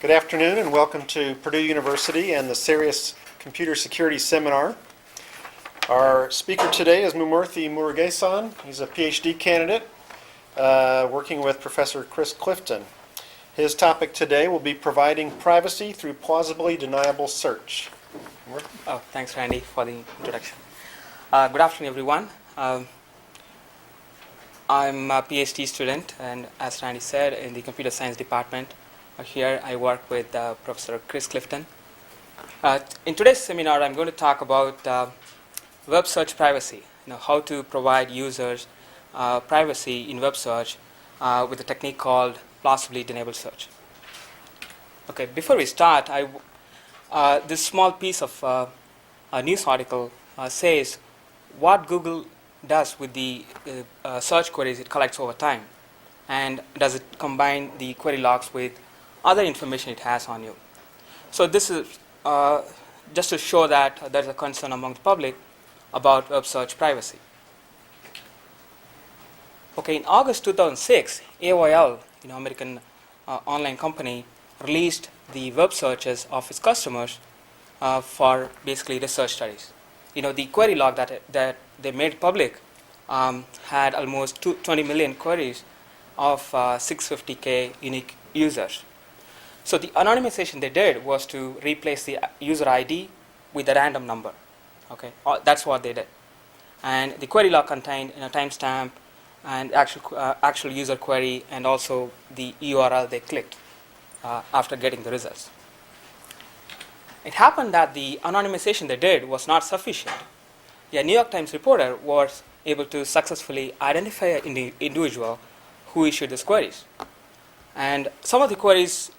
Good afternoon and welcome to Purdue University and the CERIAS Computer Security Seminar. Our speaker today is Mummoorthy Murugesan. He's a PhD candidate working with Professor Chris Clifton. His topic today will be providing privacy through plausibly deniable search. Oh, thanks, Randy, for the introduction. Good afternoon, everyone. I'm a PhD student, and as Randy said, in the computer science department. Here I work with Professor Chris Clifton. In today's seminar, I'm going to talk about web search privacy, how to provide users privacy in web search with a technique called Plausibly Deniable search. Okay, before we start, this small piece of a news article says what Google does with the search queries it collects over time, and does it combine the query logs with other information it has on you. So this is just to show that there's a concern among the public about web search privacy. Okay, in August 2006, AOL, American online company, released the web searches of its customers for basically research studies. The query log that they made public had almost 20 million queries of 650K unique users. So the anonymization they did was to replace the user ID with a random number. Okay, that's what they did. And the query log contained a timestamp and actual user query, and also the URL they clicked after getting the results. It happened that the anonymization they did was not sufficient. A New York Times reporter was able to successfully identify an individual who issued these queries. And some of the queries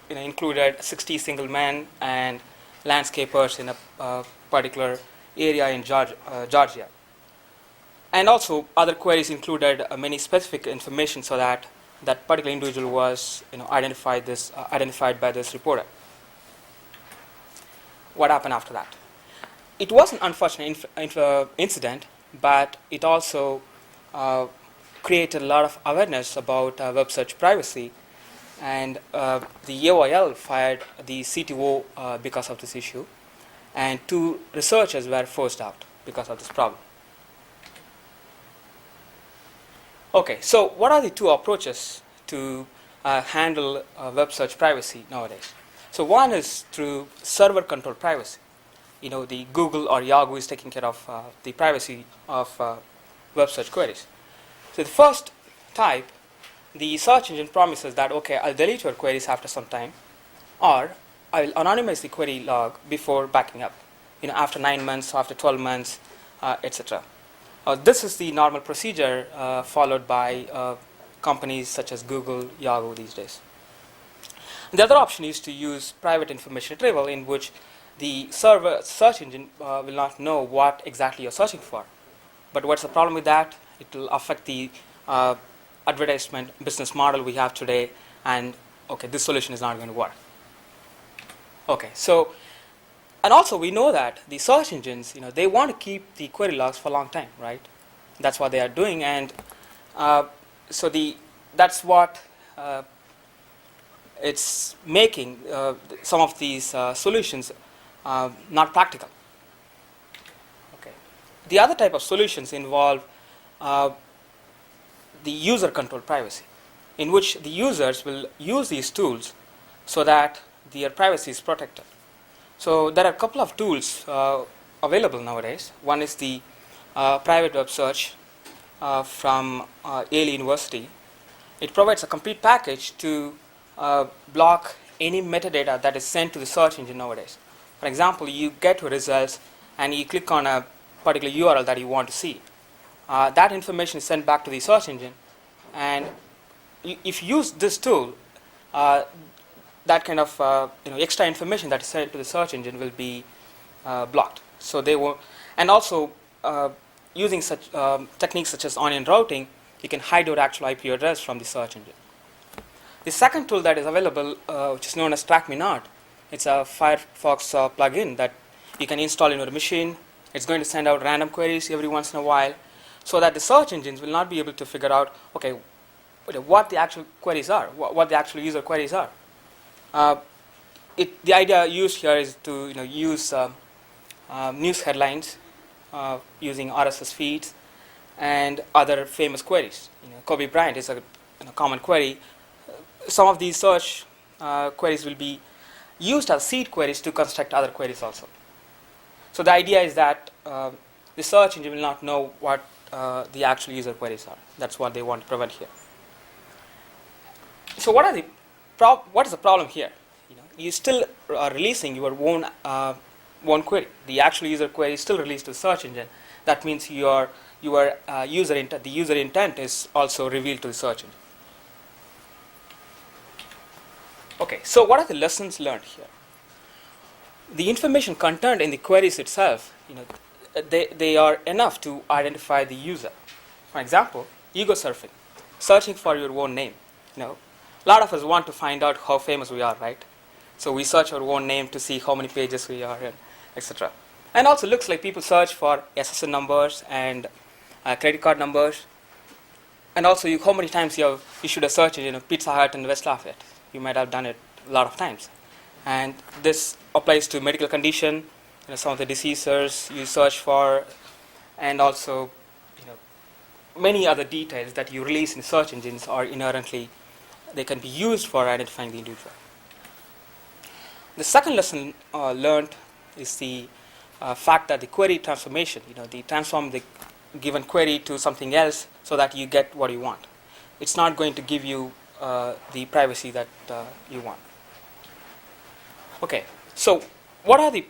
included 60 single men and landscapers in a particular area in Georgia. And also other queries included many specific information, so that that particular individual was identified by this reporter. What happened after that? It was an unfortunate incident, but it also created a lot of awareness about web search privacy, and the AOL fired the CTO because of this issue, and 2 researchers were forced out because of this problem. Okay, so what are the 2 approaches to handle web search privacy nowadays? So one is through server control privacy. The Google or Yahoo is taking care of the privacy of web search queries. So the first type, the search engine promises that, okay, I'll delete your queries after some time, or I'll anonymize the query log before backing up, after 9 months, after 12 months, etc. This is the normal procedure followed by companies such as Google, Yahoo these days. The other option is to use private information retrieval, in which the search engine will not know what exactly you're searching for. But what's the problem with that? It will affect the advertisement business model we have today, and okay, this solution is not going to work. Okay, so, and also we know that the search engines, they want to keep the query logs for a long time, right? That's what they are doing, and so that's what it's making some of these solutions not practical. Okay. The other type of solutions involve the user control privacy, in which the users will use these tools so that their privacy is protected. So there are a couple of tools available nowadays. One is the private web search from Yale University. It provides a complete package to block any metadata that is sent to the search engine nowadays. For example, you get your results and you click on a particular URL that you want to see. That information is sent back to the search engine, and if you use this tool, that kind of extra information that is sent to the search engine will be blocked. So they will, and also using such techniques such as onion routing, you can hide your actual IP address from the search engine. The second tool that is available, which is known as Track Me Not, it's a Firefox plugin that you can install in your machine. It's going to send out random queries every once in a while, so that the search engines will not be able to figure out, okay, what the actual queries are, what the actual user queries are. The idea used here is to use news headlines using RSS feeds and other famous queries. Kobe Bryant is a common query. Some of these search queries will be used as seed queries to construct other queries also. So the idea is that the search engine will not know what the actual user queries are. That's what they want to prevent here. So what is the problem here? You still are releasing your own query. The actual user query is still released to the search engine. That means the user intent is also revealed to the search engine. Okay, so what are the lessons learned here? The information contained in the queries itself, they are enough to identify the user. For example, ego surfing, searching for your own name. A lot of us want to find out how famous we are, right? So we search our own name to see how many pages we are in, etc. And also looks like people search for SSN numbers and credit card numbers. And also how many times you should have searched Pizza Hut and West Lafayette. You might have done it a lot of times. And this applies to medical condition, some of the diseases you search for, and also many other details that you release in search engines are inherently, they can be used for identifying the individual. The second lesson learned is the fact that the query transformation, they transform the given query to something else so that you get what you want. It's not going to give you the privacy that you want. Okay, so what are the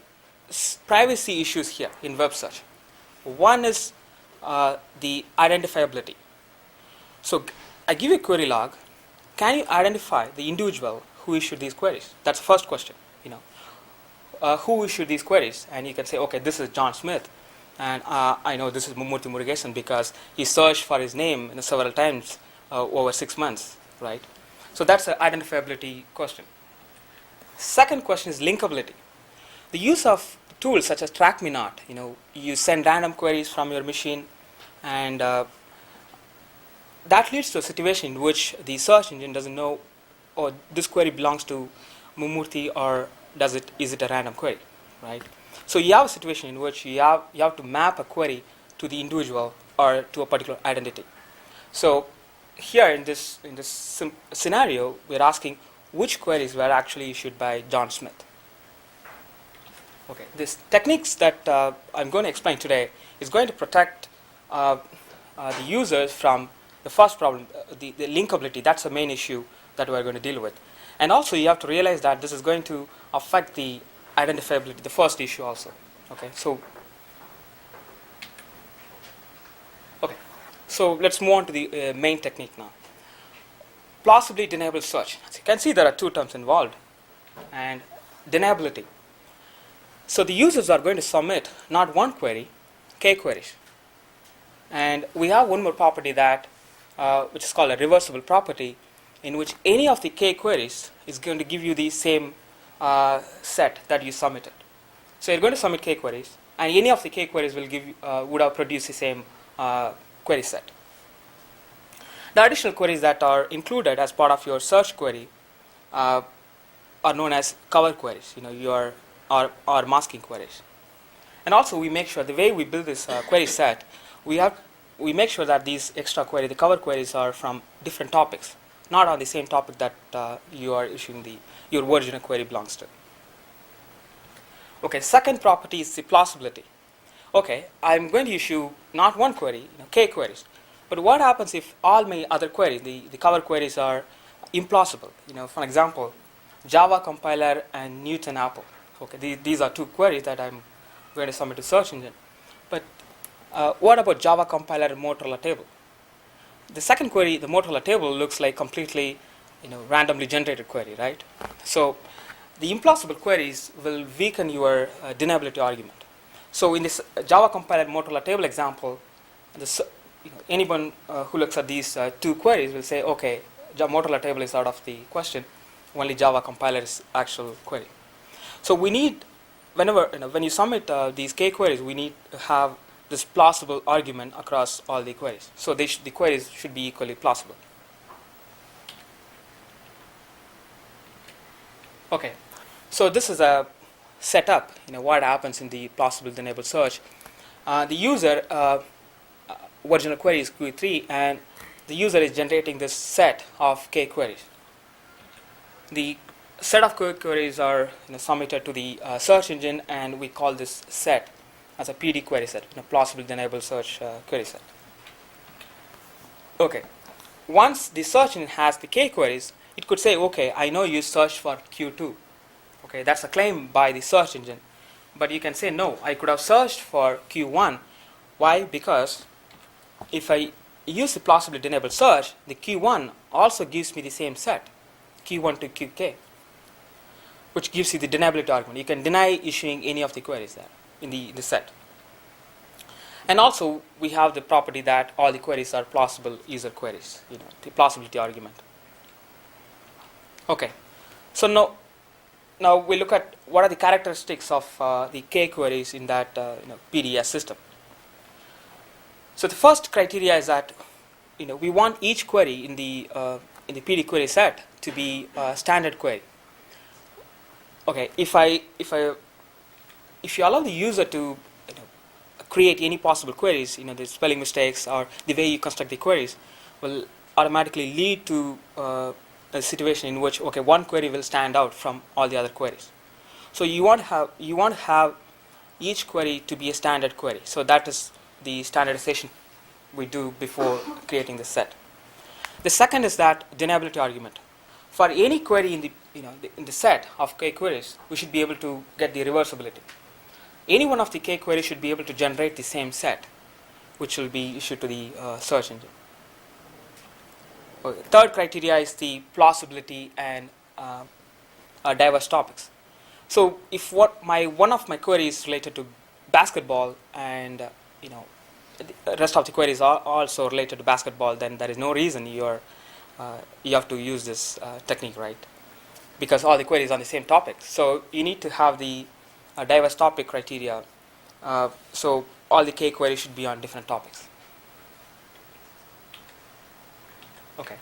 privacy issues here in web search? One is the identifiability. So I give you a query log. Can you identify the individual who issued these queries? That's the first question. Who issued these queries? And you can say, okay, this is John Smith, and I know this is Mummoorthy Murugesan because he searched for his name several times over 6 months, right? So that's an identifiability question. Second question is linkability. The use of tools such as track me not. You send random queries from your machine, and that leads to a situation in which the search engine doesn't know, oh, this query belongs to Mummoorthy, or is it a random query, right? So you have a situation in which you have to map a query to the individual or to a particular identity. So here in this scenario, we're asking which queries were actually issued by John Smith. Okay, these techniques that I'm going to explain today is going to protect the users from the first problem, the linkability. That's the main issue that we're going to deal with. And also you have to realize that this is going to affect the identifiability, the first issue also. Okay, so let's move on to the main technique now. Plausibly deniable search. So you can see there are two terms involved, and deniability. So the users are going to submit not one query, k queries. And we have one more property that, which is called a reversible property, in which any of the k queries is going to give you the same set that you submitted. So you're going to submit k queries, and any of the k queries would have produced the same query set. The additional queries that are included as part of your search query are known as cover queries, or masking queries. And also we make sure the way we build this query set, we make sure that these extra queries, the cover queries, are from different topics, not on the same topic that you are issuing your original query belongs to. Okay, second property is the plausibility. Okay, I'm going to issue not one query, k queries. But what happens if all my other queries, the cover queries, are implausible? For example, Java compiler and Newton Apple. Okay, these are two queries that I'm going to submit to search engine. But what about Java compiler and Motorola table? The second query, the Motorola table, looks like completely randomly generated query, right? So the implausible queries will weaken your deniability argument. So in this Java compiler Motorola table example, anyone who looks at these two queries will say, okay, Motorola table is out of the question. Only Java compiler is actual query. So we need, when you submit these k queries, we need to have this plausible argument across all the queries. So the queries should be equally plausible. Okay, so this is a setup. What happens in the plausibly deniable search. The user original query is Q3, and the user is generating this set of k queries. The set of k queries are submitted to the search engine, and we call this set as a PD query set, plausibly deniable search query set. Okay, once the search engine has the k queries, it could say, okay, I know you searched for Q2. Okay, that's a claim by the search engine. But you can say, no, I could have searched for Q1. Why? Because if I use the plausibly deniable search, the Q1 also gives me the same set, Q1 to Qk, which gives you the deniability argument. You can deny issuing any of the queries there in the set. And also, we have the property that all the queries are plausible user queries, the plausibility argument. Okay, so now we look at what are the characteristics of the k queries in that PDS system. So the first criteria is that we want each query in the PD query set to be a standard query. Okay, if you allow the user to create any possible queries, the spelling mistakes or the way you construct the queries will automatically lead to a situation in which one query will stand out from all the other queries. So you want to have each query to be a standard query. So that is the standardization we do before creating the set. The second is that deniability argument. For any query in the set of k queries, we should be able to get the reversibility. Any one of the k queries should be able to generate the same set, which will be issued to the search engine. Okay. Third criteria is the plausibility and diverse topics. So if one of my queries is related to basketball, and the rest of the queries are also related to basketball, then there is no reason you have to use this technique, right? Because all the queries are on the same topic. So you need to have the diverse topic criteria. So all the k queries should be on different topics. Okay.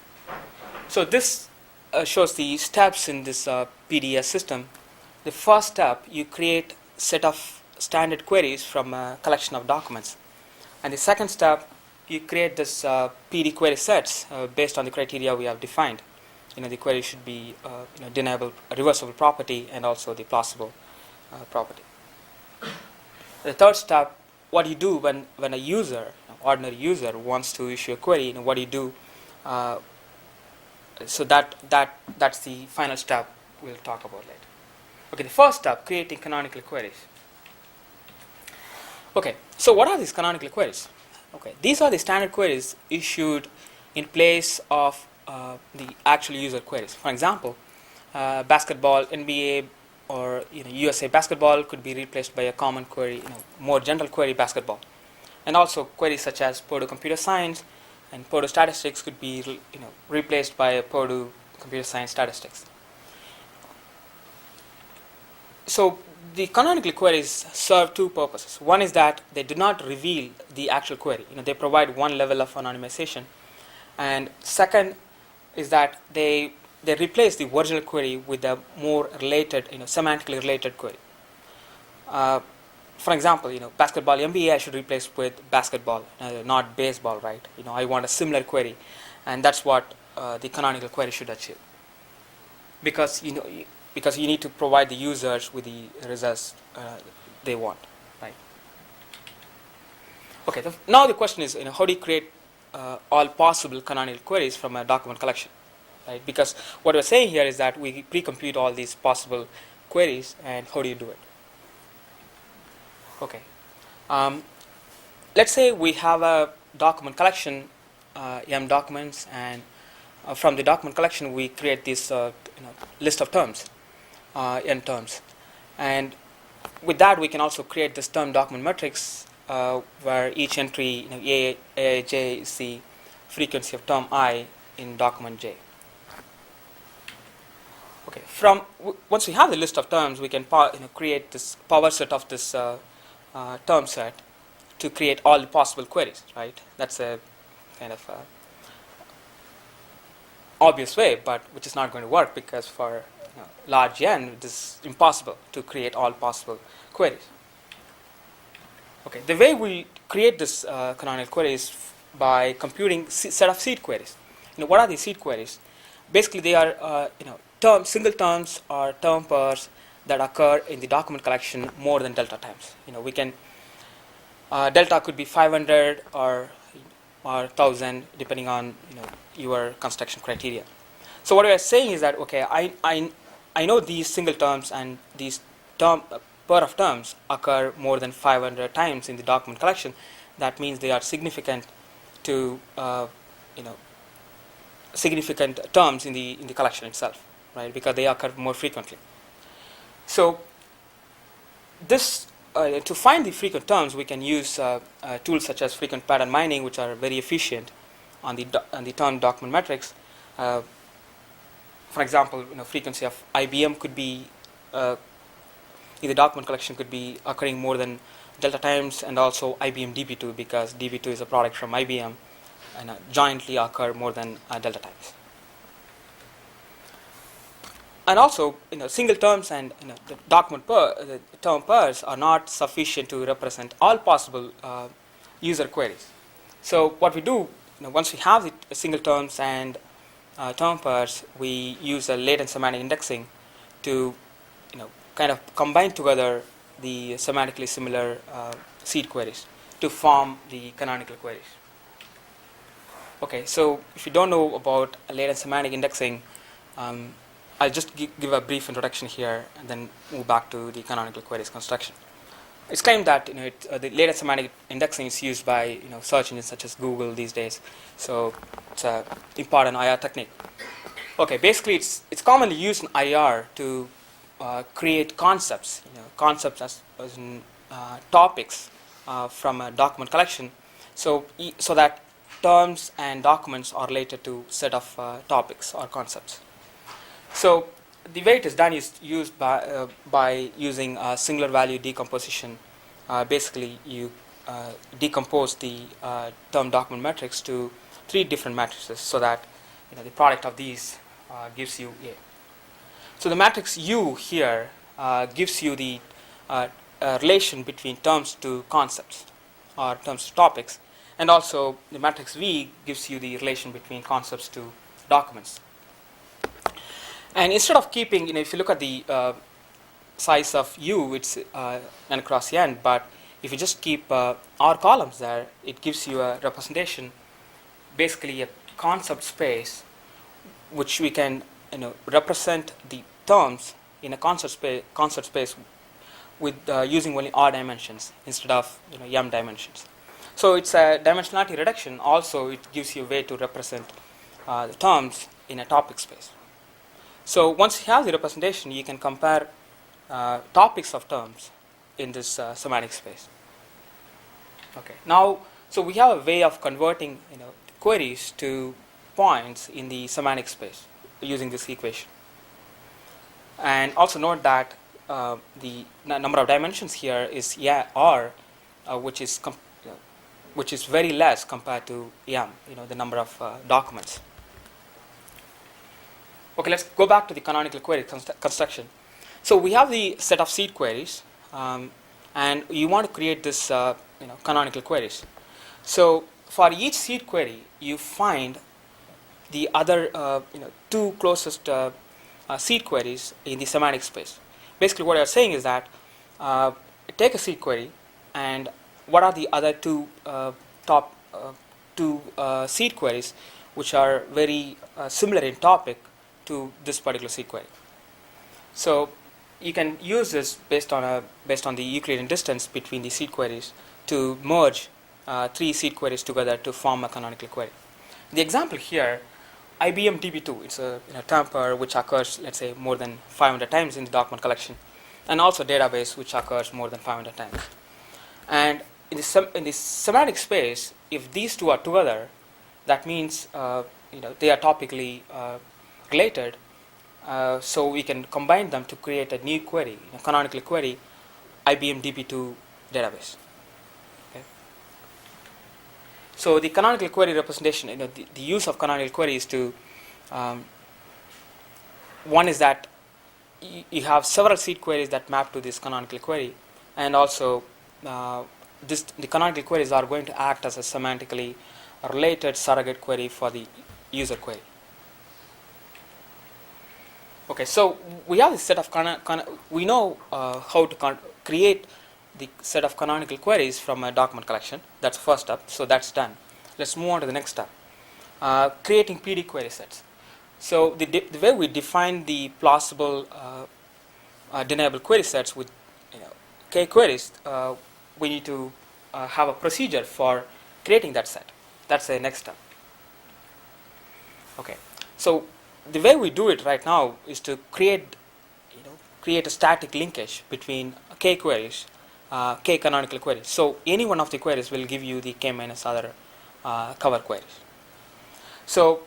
So this shows the steps in this PDS system. The first step, you create a set of standard queries from a collection of documents. And the second step, you create this PD query sets based on the criteria we have defined. The query should be deniable, reversible property, and also the plausible property. The third step, what you do when a user, ordinary user, wants to issue a query, what do you do? So that's the final step we'll talk about later. Okay, the first step, creating canonical queries. Okay, so what are these canonical queries? Okay, these are the standard queries issued in place of the actual user queries. For example, basketball, NBA, or USA basketball could be replaced by a common query, more general query basketball. And also queries such as Purdue computer science and Purdue statistics could be replaced by a Purdue computer science statistics. So the canonical queries serve two purposes. One is that they do not reveal the actual query. They provide one level of anonymization. And second is that they replace the original query with a more related, semantically related query. For example, basketball NBA I should replace with basketball, not baseball, right? I want a similar query, and that's what the canonical query should achieve. Because you need to provide the users with the results they want, right? Okay. Now the question is, how do you create all possible canonical queries from a document collection, right? Because what we're saying here is that we pre-compute all these possible queries, and how do you do it? Okay. Let's say we have a document collection, M documents, and from the document collection we create this list of terms, N terms, and with that we can also create this term document matrix where each entry, A, J is the frequency of term I in document J. Okay. Once we have the list of terms, we can create this power set of this term set to create all the possible queries, right? That's a kind of obvious way, but which is not going to work, because for large n, it is impossible to create all possible queries. Okay, the way we create this canonical query is by computing set of seed queries. What are these seed queries? Basically, they are single terms or term pairs that occur in the document collection more than delta times. We can delta could be 500 or 1,000 depending on your construction criteria. So what we are saying is that I know these single terms and these pair of terms occur more than 500 times in the document collection. That means they are significant to significant terms in the collection itself, right? Because they occur more frequently. So this to find the frequent terms, we can use tools such as frequent pattern mining, which are very efficient on the term document metrics. For example, frequency of IBM could be in the document collection could be occurring more than delta times, and also IBM DB2, because DB2 is a product from IBM and jointly occur more than delta times. And also, single terms and the the term pairs are not sufficient to represent all possible user queries. So what we do, once we have the single terms and term pairs, we use a latent semantic indexing to kind of combine together the semantically similar seed queries to form the canonical queries. Okay, so if you don't know about latent semantic indexing, I'll just give a brief introduction here and then move back to the canonical queries construction. It's claimed that the latent semantic indexing is used by search engines such as Google these days. So it's an important IR technique. Okay, basically it's commonly used in IR to create concepts, concepts as in topics from a document collection, so that terms and documents are related to set of topics or concepts. So the way it is done is used by using singular value decomposition. Basically, you decompose the term document metrics to 3 different matrices, so that the product of these gives you A. So the matrix U here gives you the relation between terms to concepts or terms to topics, and also the matrix V gives you the relation between concepts to documents. And instead of keeping, if you look at the size of U, it's n across n, but if you just keep R columns there, it gives you a representation, basically a concept space, which we can represent the terms in a concept space with using only R dimensions instead of m dimensions. So it's a dimensionality reduction. Also, it gives you a way to represent the terms in a topic space. So once you have the representation, you can compare topics of terms in this semantic space. Okay. Now, so we have a way of converting queries to points in the semantic space using this equation. And also note that the number of dimensions here is R, which is very less compared to m, the number of documents. Okay, let's go back to the canonical query construction. So we have the set of seed queries, and you want to create this canonical queries. So for each seed query, you find the other 2 closest seed queries in the semantic space. Basically, what you're saying is that take a seed query, and what are the other 2 top 2 seed queries which are very similar in topic to this particular seed query. So you can use this based on the Euclidean distance between the seed queries to merge 3 seed queries together to form a canonical query. The example here, IBM DB2, it's a term pair which occurs, let's say, more than 500 times in the document collection, and also database which occurs more than 500 times. And in the semantic space, if these 2 are together, that means they are topically related, so we can combine them to create a new query, a canonical query, IBM DB2 database. Okay. So the canonical query representation, the use of canonical query is to one is that you have several seed queries that map to this canonical query, and also the canonical queries are going to act as a semantically related surrogate query for the user query. Okay, so we have a set of we know how to create the set of canonical queries from a document collection. That's the first step. So that's done. Let's move on to the next step. Creating PD query sets. So the way we define the plausible deniable query sets with K queries, we need to have a procedure for creating that set. That's the next step. Okay, so the way we do it right now is to create a static linkage between K queries, K canonical queries. So any one of the queries will give you the K minus other cover queries. So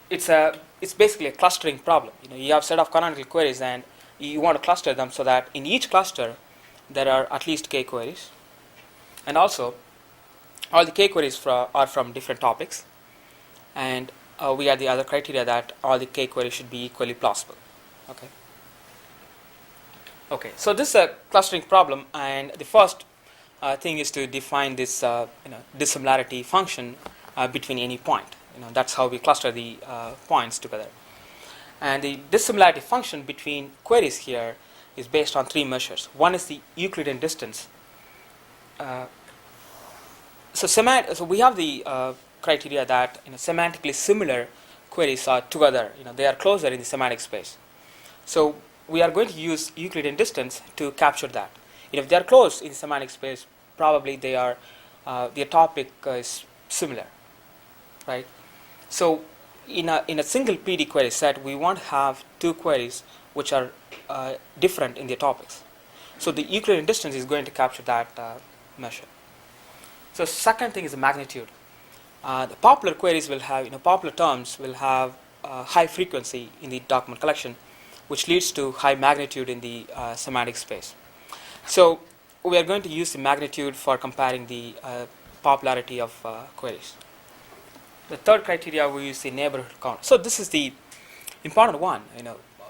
it's basically a clustering problem. You have a set of canonical queries and you want to cluster them so that in each cluster there are at least K queries, and also all the K queries are from different topics, and we have the other criteria that all the K queries should be equally plausible. Okay, so this is a clustering problem, and the first thing is to define this dissimilarity function between any point. That's how we cluster the points together. And the dissimilarity function between queries here is based on three measures. One is the Euclidean distance. So we have the criteria that semantically similar queries are together. They are closer in the semantic space. So we are going to use Euclidean distance to capture that. If they are close in the semantic space, probably they are their topic is similar, right? So in a single PD query set, we want to have two queries which are different in their topics. So the Euclidean distance is going to capture that measure. So second thing is the magnitude. The popular queries will have, popular terms will have high frequency in the document collection, which leads to high magnitude in the semantic space. So we are going to use the magnitude for comparing the popularity of queries. The third criteria, we use the neighborhood count. So this is the important one.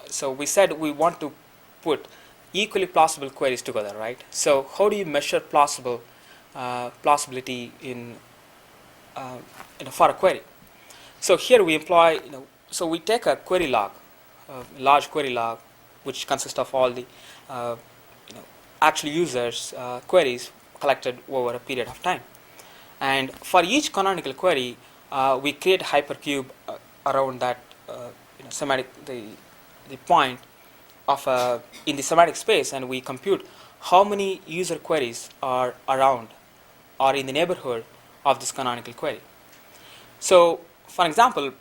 So we said we want to put equally plausible queries together, right? So how do you measure plausibility in for a query? So here we employ, so we take a query log, a large query log, which consists of all the actual users' queries collected over a period of time. And for each canonical query, we create a hypercube around that semantic the point of in the semantic space, and we compute how many user queries are around or in the neighborhood of this canonical query. So, for example,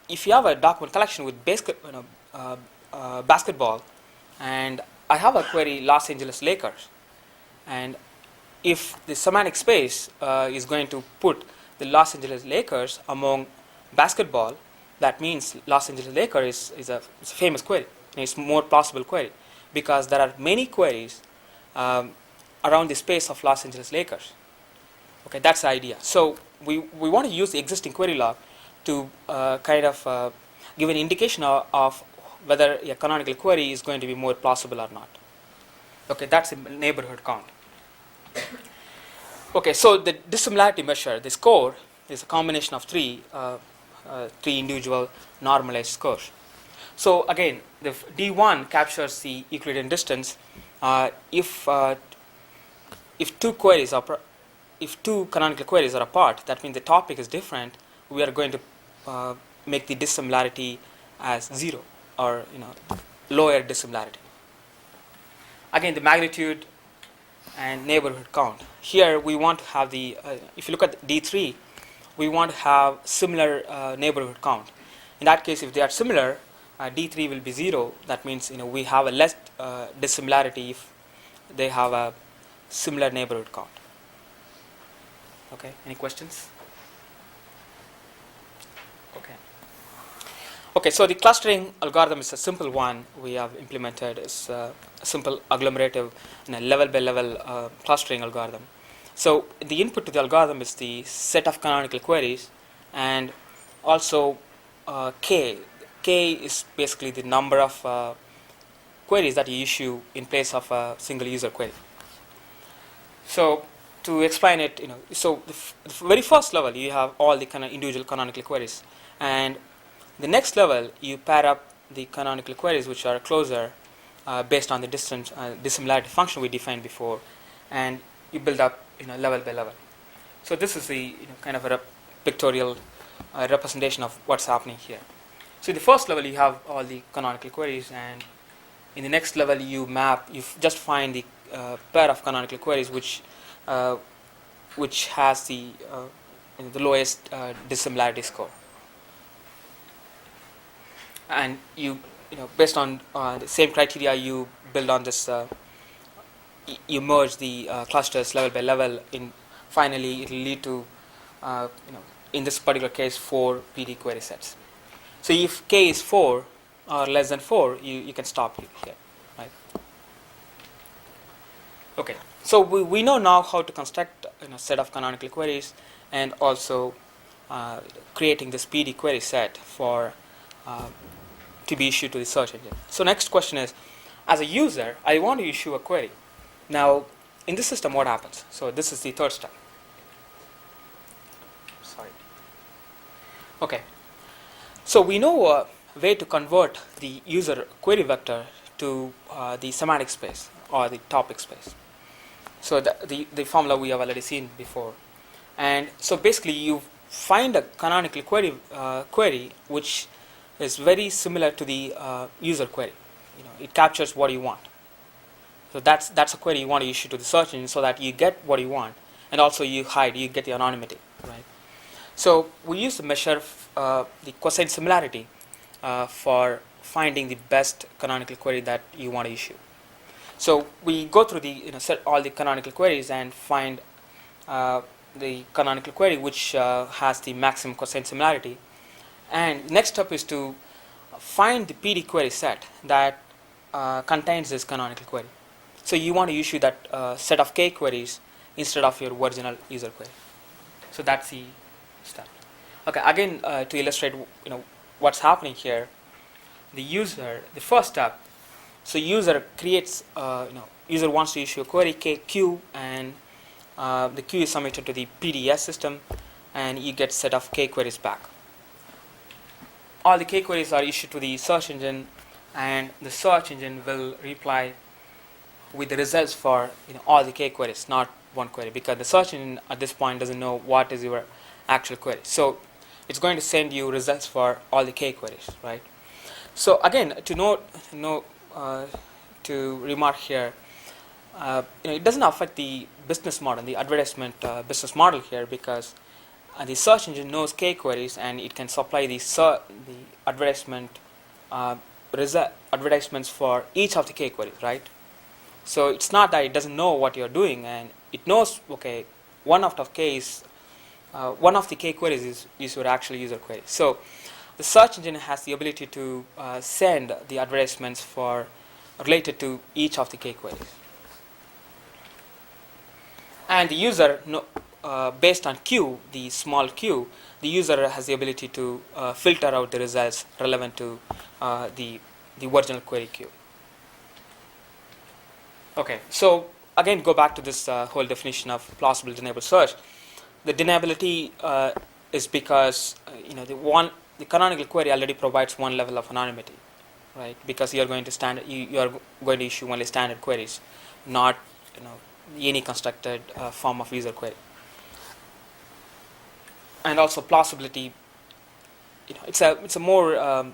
if you have a document collection with basketball, and I have a query Los Angeles Lakers, and if the semantic space is going to put the Los Angeles Lakers among basketball, that means Los Angeles Lakers is a famous query. It's more plausible query because there are many queries around the space of Los Angeles Lakers. Okay, that's the idea. So we want to use the existing query log to give an indication of whether a canonical query is going to be more plausible or not. Okay, that's a neighborhood count. Okay, so the dissimilarity measure, the score, is a combination of three individual normalized scores. So again, the D1 captures the Euclidean distance. If two queries are if two canonical queries are apart, that means the topic is different. We are going to make the dissimilarity as 0 or lower dissimilarity. Again, the magnitude and neighborhood count. Here we want to have the if you look at D3, we want to have similar neighborhood count. In that case, if they are similar, D3 will be 0. That means we have a less dissimilarity if they have a similar neighborhood count. Okay, any questions? Okay, so the clustering algorithm is a simple one we have implemented. It's a simple agglomerative level by level clustering algorithm. So the input to the algorithm is the set of canonical queries and also K, K is basically the number of queries that you issue in place of a single user query. So to explain it, so the very first level you have all the individual canonical queries, and the next level you pair up the canonical queries which are closer based on the distance dissimilarity function we defined before, and you build up level by level. So this is the kind of a pictorial representation of what's happening here. So in the first level you have all the canonical queries, and in the next level you just find the pair of canonical queries which has the lowest dissimilarity score, and based on the same criteria you build on this. You merge the clusters level by level. Finally, it will lead to in this particular case 4 PD query sets. So if k is 4 or less than 4, you can stop here, right? Okay. So we know now how to construct a set of canonical queries, and also creating this PD query set for to be issued to the search engine. So next question is, as a user, I want to issue a query. Now, in this system, what happens? So this is the third step. Sorry. Okay. So we know a way to convert the user query vector to the semantic space or the topic space. So the formula we have already seen before. And so basically you find a canonical query which is very similar to the user query. It captures what you want. So that's a query you want to issue to the search engine so that you get what you want, and also you get the anonymity, right? So we use to measure the cosine similarity for finding the best canonical query that you want to issue. So we go through set all the canonical queries and find the canonical query which has the maximum cosine similarity. And next step is to find the PD query set that contains this canonical query. So you want to issue that set of k queries instead of your original user query. So that's the step. Okay. Again, to illustrate what's happening here, the first step. So user creates user wants to issue a query q, and the q is submitted to the PDS system, and you get set of k queries back. All the k queries are issued to the search engine, and the search engine will reply with the results for all the k queries, not one query, because the search engine at this point doesn't know what is your actual query. So it's going to send you results for all the k queries, right? So again, to remark here, it doesn't affect the business model, the advertisement business model here, because the search engine knows k queries and it can supply the advertisement advertisements for each of the k queries, right? So it's not that it doesn't know what you're doing, and it knows, okay, one of the k queries is your actual user query. So the search engine has the ability to send the advertisements for related to each of the k queries. And the user, based on q, the small q, the user has the ability to filter out the results relevant to the original query q. Okay, so again, go back to this whole definition of plausibly deniable search. The deniability is because the canonical query already provides one level of anonymity, right? Because you are going to issue only standard queries, not any constructed form of user query. And also plausibility, it's a more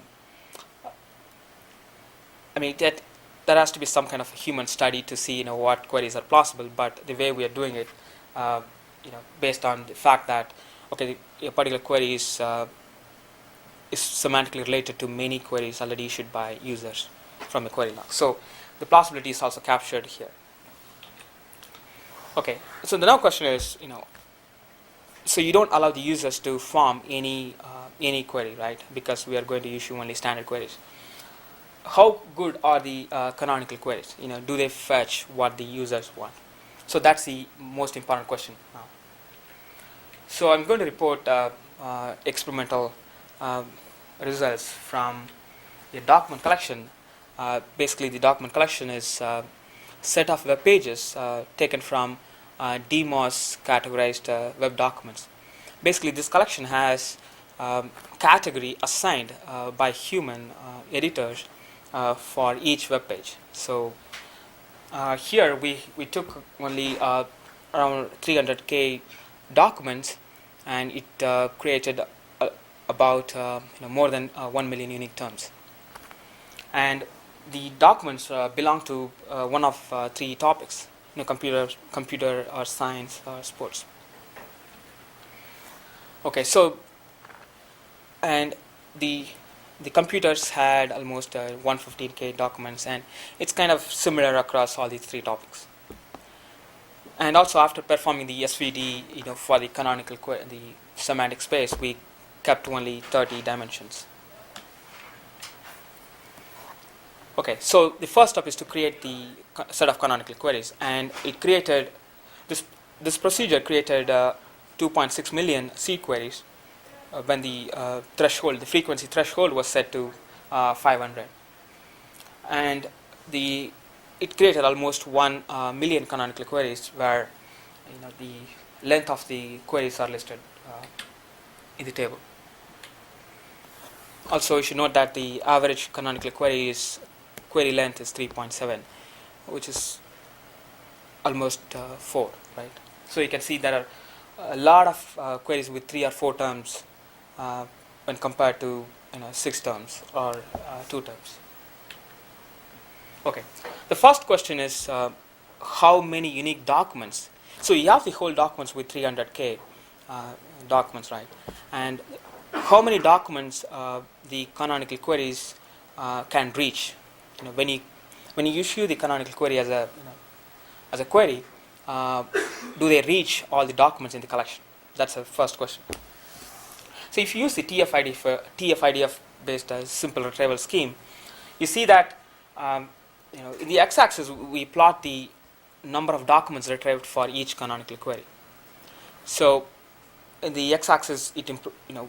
there has to be some kind of human study to see what queries are plausible, but the way we are doing it, based on the fact that a particular query is semantically related to many queries already issued by users from the query log. So the plausibility is also captured here. Okay, so the now question is, so you don't allow the users to form any query, right? Because we are going to issue only standard queries. How good are the canonical queries? Do they fetch what the users want? So that's the most important question now. So I'm going to report experimental results from a document collection. Basically, the document collection is a set of web pages taken from DMOZ categorized web documents. Basically, this collection has category assigned by human editors for each web page. So here we took only around 300k documents, and it created about more than 1 million unique terms. And the documents belong to one of three topics: computer or science or sports. Okay, so and the computers had almost 115k documents, and it's kind of similar across all these three topics. And also, after performing the SVD, for the canonical the semantic space, we kept only 30 dimensions. Okay, so the first step is to create the set of canonical queries, and it created this procedure created 2.6 million seed queries when the frequency threshold was set to 500, and it created almost 1 million canonical queries, where the length of the queries are listed in the table. Also, you should note that the average canonical query length is 3.7, which is almost 4, right? So you can see there are a lot of queries with 3 or 4 terms when compared to 6 terms or 2 terms. Okay, the first question is how many unique documents. So you have the whole documents with 300k documents, right? And how many documents the canonical queries can reach? When you issue the canonical query as a query, do they reach all the documents in the collection? That's the first question. So if you use the TF-IDF based simple retrieval scheme, you see that in the x-axis we plot the number of documents retrieved for each canonical query. So in the x-axis,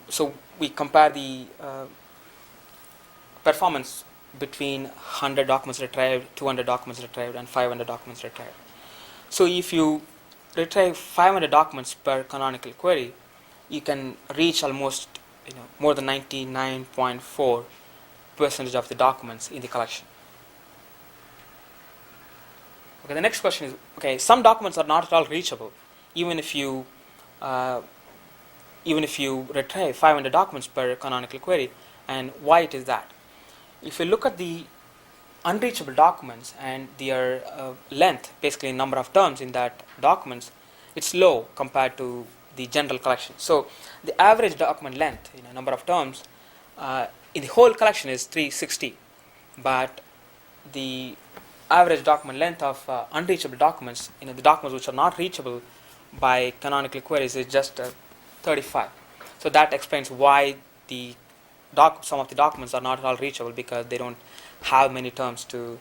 so we compare the performance between 100 documents retrieved, 200 documents retrieved, and 500 documents retrieved. So if you retrieve 500 documents per canonical query, you can reach almost more than 99.4% of the documents in the collection. Okay, the next question is, okay, some documents are not at all reachable, even if you retrieve 500 documents per canonical query. And why it is that? If you look at the unreachable documents and their length, basically number of terms in that documents, it's low compared to the general collection. So the average document length, number of terms, in the whole collection is 360, but the average document length of unreachable documents, the documents which are not reachable by canonical queries, is just 35. So that explains why some of the documents are not at all reachable, because they don't have many terms to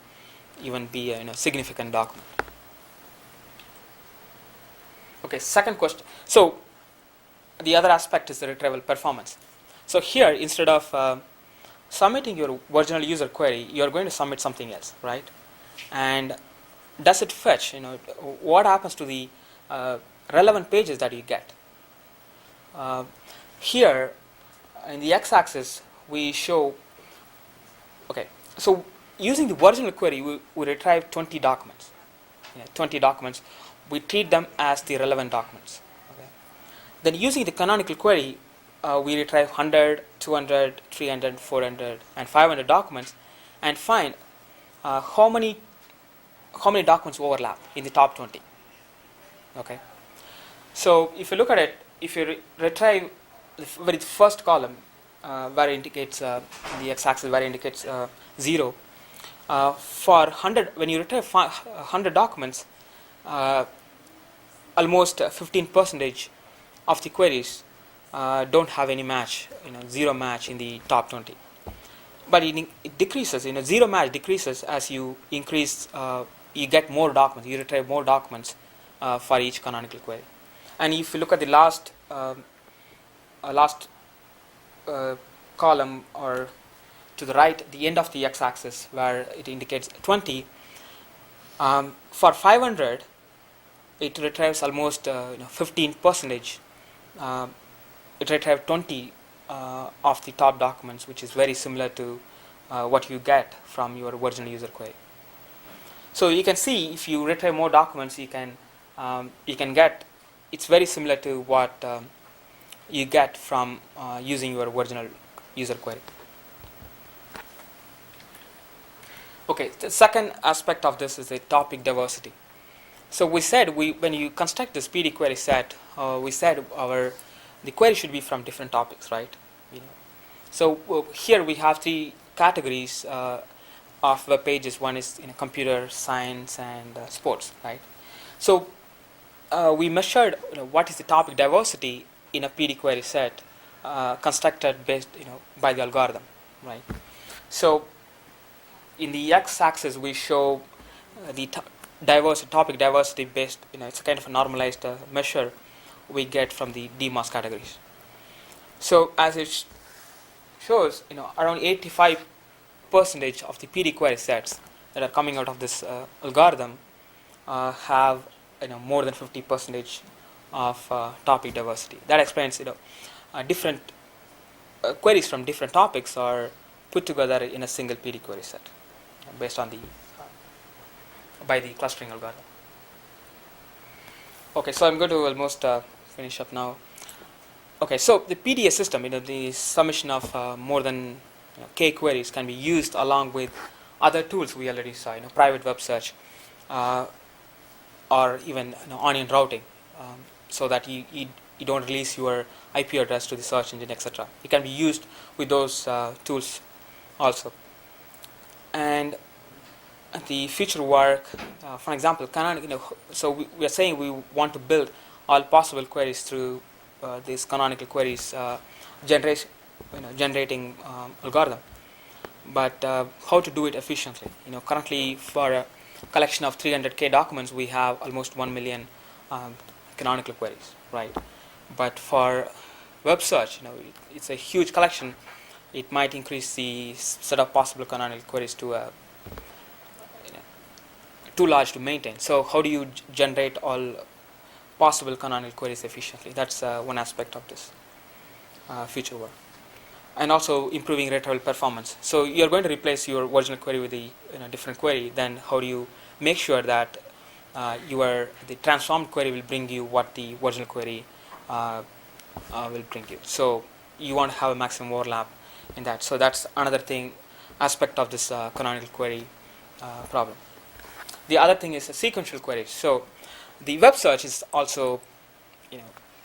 even be a significant document. Okay, second question. So the other aspect is the retrieval performance. So here, instead of submitting your original user query, you are going to submit something else, right? And does it fetch? What happens to the relevant pages that you get? Here in the x-axis we show. Okay, so using the original query, we retrieve 20 documents. 20 documents. We treat them as the relevant documents. Okay. Then using the canonical query, we retrieve 100, 200, 300, 400, and 500 documents, and find how many documents overlap in the top 20. Okay. So if you look at it, if you retrieve the very first column, where it indicates the x-axis, where it indicates 0, for 100, when you retrieve 100 documents, almost 15% of the queries don't have any match, 0 match in the top 20. But it decreases, 0 match decreases as you increase, you get more documents, you retrieve more documents for each canonical query. And if you look at the last column, or to the right, the end of the x-axis where it indicates 20, for 500, it retrieves almost 15%. It retrieves 20 of the top documents, which is very similar to what you get from your original user query. So you can see if you retrieve more documents, you can get. It's very similar to what you get from using your original user query. Okay, the second aspect of this is the topic diversity. So we said when you construct this PD query set, we said the query should be from different topics, right? So here we have three categories of web pages. One is computer science and sports, right? So we measured what is the topic diversity in a PD query set constructed based by the algorithm, right? So in the x-axis we show the topic diversity based, it's a kind of a normalized measure we get from the DMOZ categories. So as it shows, around 85% of the PD query sets that are coming out of this algorithm have more than 50% of topic diversity. That explains different queries from different topics are put together in a single PD query set based on by the clustering algorithm. Okay, so I'm going to almost finish up now. Okay, so the PDA system, the summation of more than k queries can be used along with other tools we already saw, private web search, or even onion routing, so that you don't release your IP address to the search engine, etc. It can be used with those tools also. And the future work, for example, so we are saying we want to build all possible queries through these canonical queries generating algorithm. But how to do it efficiently? Currently for a collection of 300k documents, we have almost 1 million canonical queries, right? But for web search, it's a huge collection. It might increase the set of possible canonical queries to too large to maintain. So how do you generate all possible canonical queries efficiently? That's one aspect of this future work. And also improving retrieval performance. So you're going to replace your original query with a different query. Then how do you make sure that the transformed query will bring you what the original query will bring you? So you want to have a maximum overlap in that. So that's another aspect of this canonical query problem. The other thing is a sequential query. So the web search is also,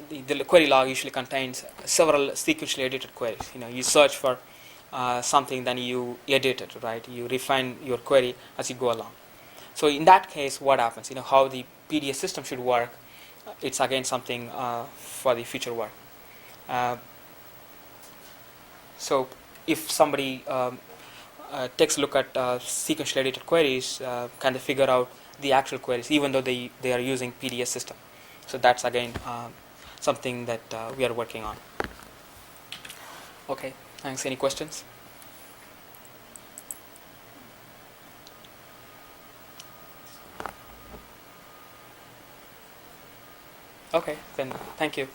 the query log usually contains several sequentially edited queries. You search for something, then you edit it, right? You refine your query as you go along. So in that case, what happens? How the PDA system should work. It's again something for the future work. So if somebody takes a look at sequentially edited queries, can they figure out the actual queries even though they are using PDA system? So that's again something that we are working on. Okay, thanks. Any questions? Okay, then thank you.